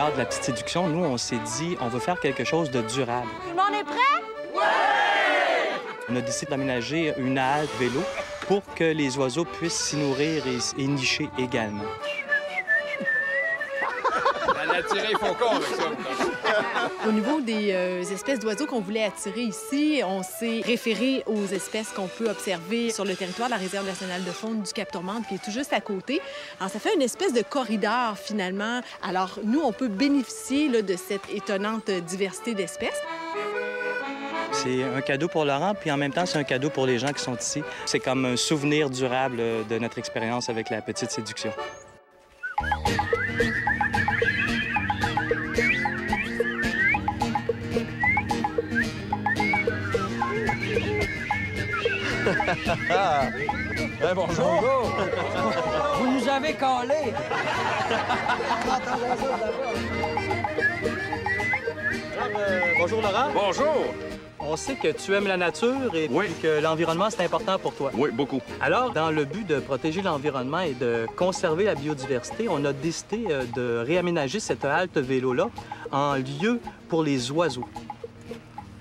cadre de la petite séduction, nous, on s'est dit, on veut faire quelque chose de durable. Tout le monde est prêt? Oui! On a décidé d'aménager une halte vélo pour que les oiseaux puissent s'y nourrir et nicher également. On a attiré Faucon avec ça. Au niveau des espèces d'oiseaux qu'on voulait attirer ici, on s'est référé aux espèces qu'on peut observer sur le territoire de la Réserve nationale de faune du Cap-Tourmente, qui est tout juste à côté. Alors, ça fait une espèce de corridor, finalement. Alors, nous, on peut bénéficier là, de cette étonnante diversité d'espèces. C'est un cadeau pour Laurent, puis en même temps, c'est un cadeau pour les gens qui sont ici. C'est comme un souvenir durable de notre expérience avec la petite séduction. Bonjour! Vous nous avez collés! Bonjour, Laurent. Bonjour! On sait que tu aimes la nature et Oui. puis que l'environnement, c'est important pour toi. Oui, beaucoup. Alors, dans le but de protéger l'environnement et de conserver la biodiversité, on a décidé de réaménager cette halte vélo-là en lieu pour les oiseaux.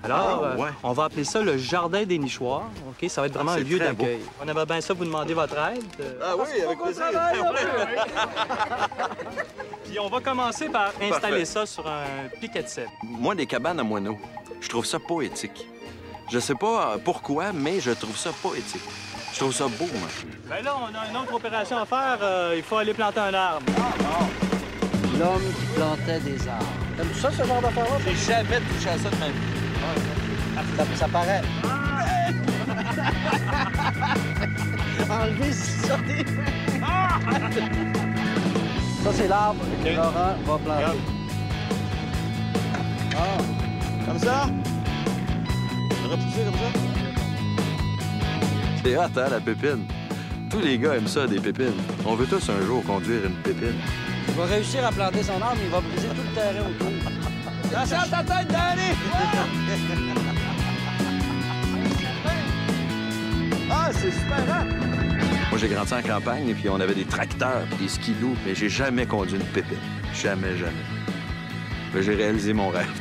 Alors, ouais. on va appeler ça le jardin des nichoirs. OK? Ça va être vraiment un c'est lieu très d'accueil. On aimerait bien ça vous demander votre aide. Ah oui, avec plaisir. Puis on va commencer par installer Parfait. ça sur un piquet de sel. Moi, des cabanes à moineaux, je trouve ça poétique. Je sais pas pourquoi, mais je trouve ça poétique. Je trouve ça beau, moi. Bien là, on a une autre opération à faire. Il faut aller planter un arbre. L'homme qui plantait des arbres. T'aimes ça, ce genre d'affaire-là? J'ai jamais touché à ça de ma vie. Ça paraît. Enlever ça. Ça, c'est l'arbre que Laurent va planter. Comme ça? Repousser comme ça? C'est hot, hein, la pépine? Tous les gars aiment ça, des pépines. On veut tous un jour conduire une pépine. Il va réussir à planter son arbre, mais il va briser tout le terrain autour. Attention à ta tête, Danny! Ah, c'est super, hein? Moi, j'ai grandi en campagne, et puis on avait des tracteurs, des skidoo, mais j'ai jamais conduit une pépine. Jamais, jamais. Mais j'ai réalisé mon rêve.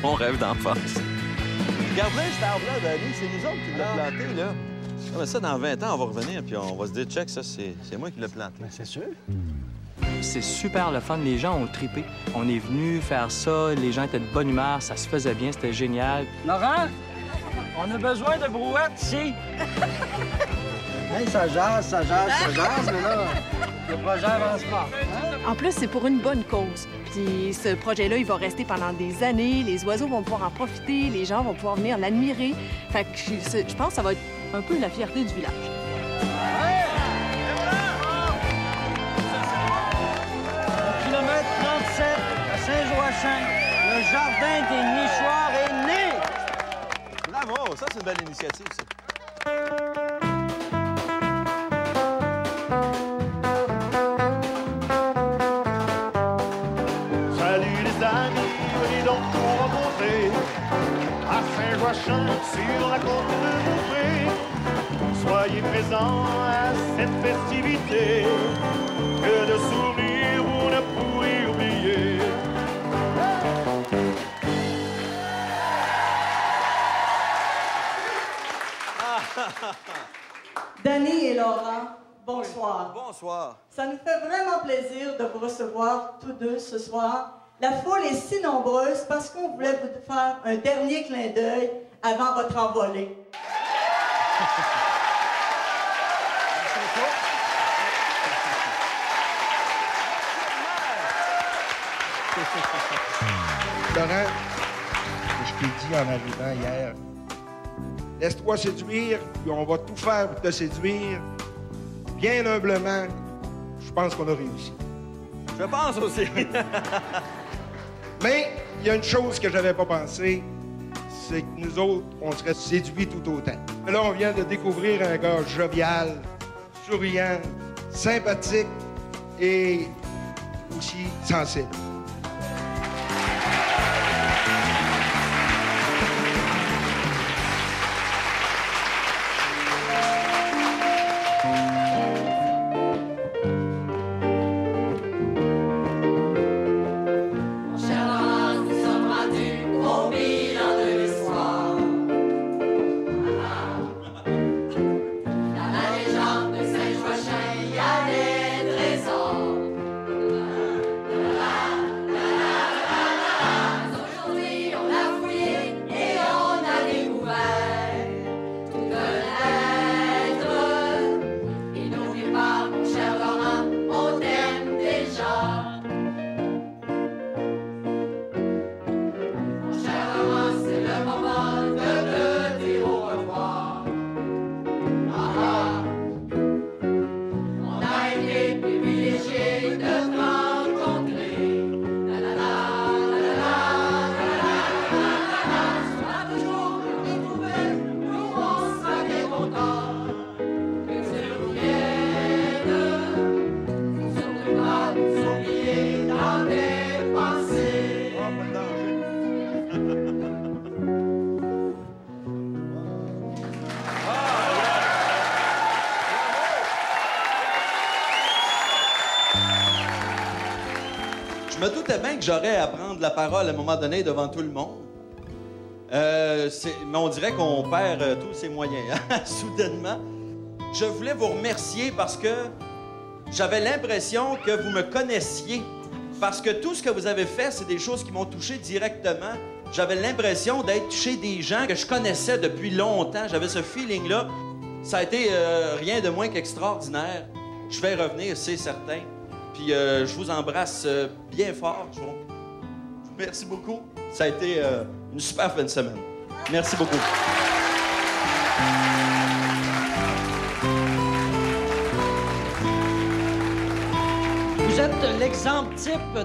Mon rêve d'enfance. Regardez cet arbre-là, Danny, c'est nous autres qui l'avons planté, là. Ah, mais ça, dans 20 ans, on va revenir, puis on va se dire, check, ça, c'est moi qui l'ai planté. Ben, c'est sûr. C'est super le fun. Les gens ont trippé. On est venu faire ça. Les gens étaient de bonne humeur. Ça se faisait bien. C'était génial. Laurent, on a besoin de brouettes ici. Hey, ça jase, mais là, le projet avance pas. En plus, c'est pour une bonne cause. Puis ce projet-là, il va rester pendant des années. Les oiseaux vont pouvoir en profiter. Les gens vont pouvoir venir l'admirer. Fait que je pense que ça va être un peu la fierté du village. Kilomètre 37 à Saint-Joachim, le jardin des nichoirs est né! Bravo! Ça, c'est une belle initiative, ça. Salut les amis, venez donc nous rencontrer à Saint-Joachim sur la côte de Beaupré. Soyez présents à cette festivité, que de sourires vous ne pourrez oublier. Danny et Laurent, bonsoir. Bonsoir. Ça nous fait vraiment plaisir de vous recevoir tous deux ce soir. La foule est si nombreuse parce qu'on voulait vous faire un dernier clin d'œil avant votre envolée. Laurent, je t'ai dit en arrivant hier, laisse-toi séduire, puis on va tout faire pour te séduire. Bien humblement, je pense qu'on a réussi. Je pense aussi. Mais il y a une chose que j'avais pas pensé, c'est que nous autres, on serait séduits tout autant. Là, on vient de découvrir un gars jovial, souriant, sympathique et aussi sensible. me doutais bien que j'aurais à prendre la parole à un moment donné devant tout le monde. Mais on dirait qu'on perd tous ses moyens, hein, soudainement. Je voulais vous remercier parce que j'avais l'impression que vous me connaissiez. Parce que tout ce que vous avez fait, c'est des choses qui m'ont touché directement. J'avais l'impression d'être chez des gens que je connaissais depuis longtemps. J'avais ce feeling-là. Ça a été rien de moins qu'extraordinaire. Je vais revenir, c'est certain. Puis je vous embrasse bien fort. Je vous remercie beaucoup. Ça a été une super fin de semaine. Merci beaucoup. Vous êtes l'exemple type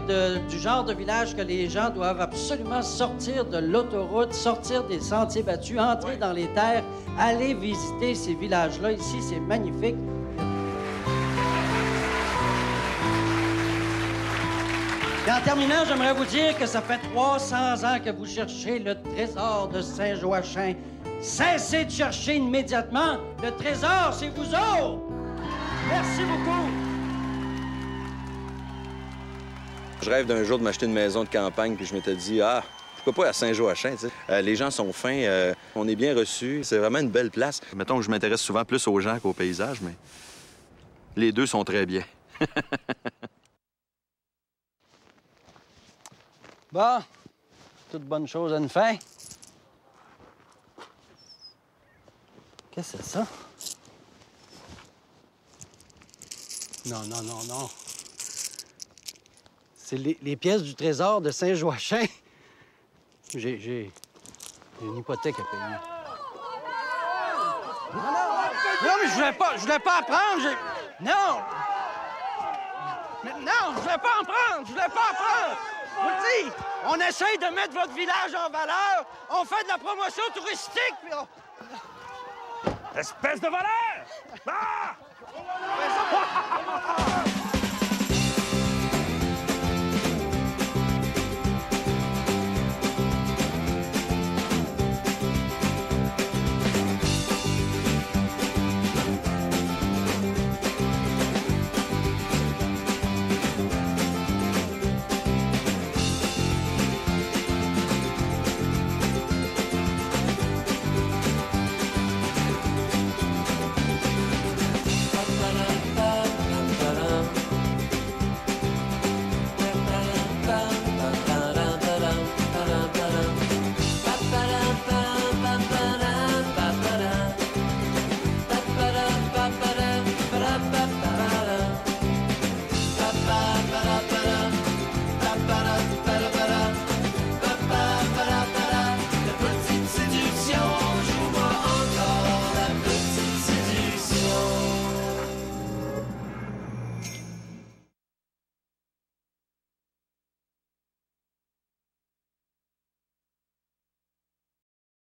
du genre de village que les gens doivent absolument sortir de l'autoroute, sortir des sentiers battus, entrer dans les terres, aller visiter ces villages-là. Ici, c'est magnifique. Et en terminant, j'aimerais vous dire que ça fait 300 ans que vous cherchez le trésor de Saint-Joachim. Cessez de chercher immédiatement. Le trésor, c'est vous autres. Merci beaucoup. Je rêve d'un jour de m'acheter une maison de campagne, puis je m'étais dit, ah, pourquoi pas à Saint-Joachim, tu sais. Les gens sont fins, on est bien reçus, c'est vraiment une belle place. Mettons que je m'intéresse souvent plus aux gens qu'aux paysages, mais les deux sont très bien. Bon, toute bonne chose a une fin. Qu'est-ce que c'est ça? Non, non, non, non. C'est les pièces du trésor de Saint-Joachim. J'ai une hypothèque à payer. Non, mais je voulais pas en prendre. Non! Mais non, je voulais pas en prendre! Je voulais pas en prendre! Je vous le dis, on essaye de mettre votre village en valeur. On fait de la promotion touristique, puis on... Espèce de voleur! Ah!